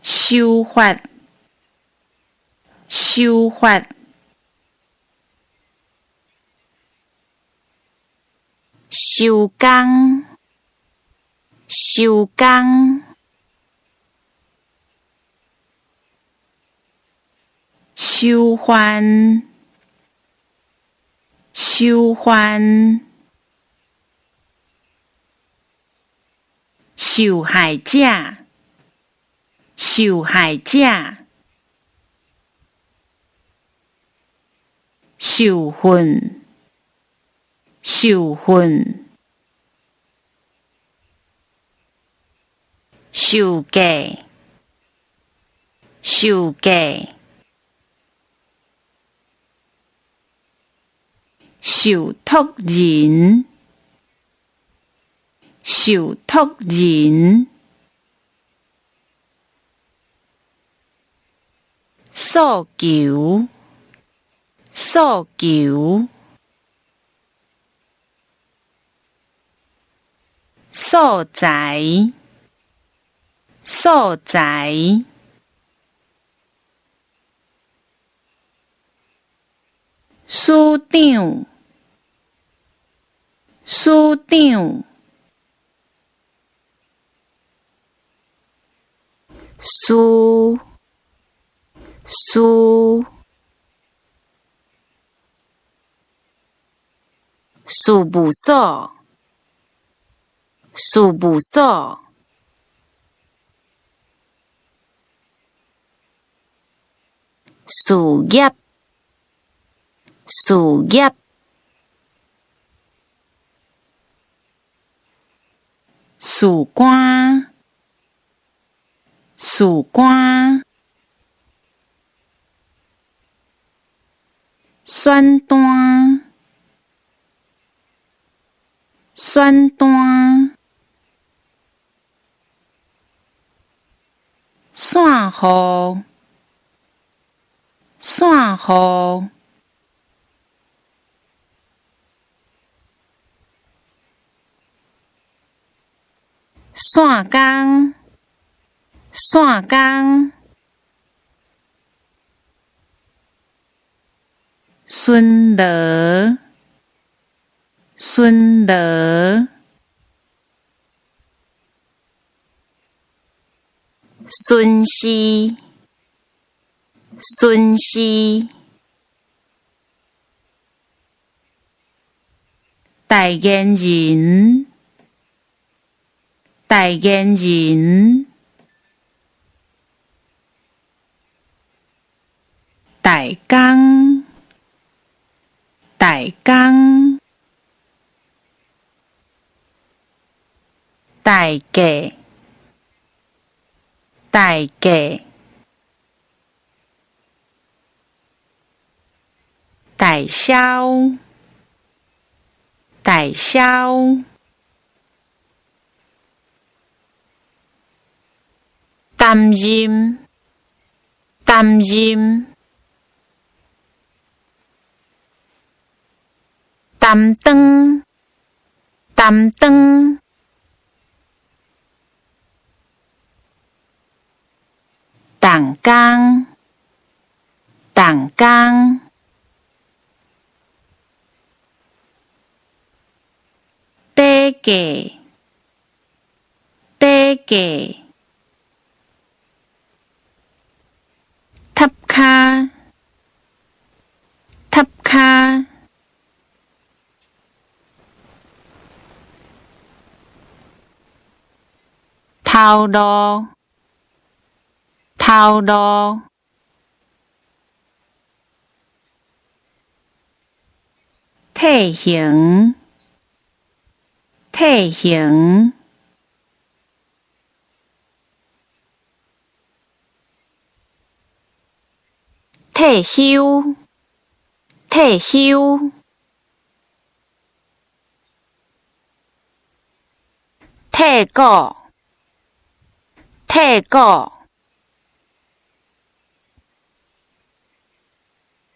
修法，修法，收工，收工，收还，收还，受害者，受害者，受训，受训，受价，受价，受托人，受托人，诉求，诉求，所在，所在，司长，司长，司，司，事务所，事务所，事业，事业，士官，士官，宣单，宣单，散户，散户，散工，散工，巡逻，巡逻，巡视，巡视，代言人，代言人，代工，代工，代价，代价，代销，代销，担任，担任，担当，担当，动工，动工，底价，底价，塔卡，塔卡，头路，头路，体型，体型，退休，退休，退股，退股。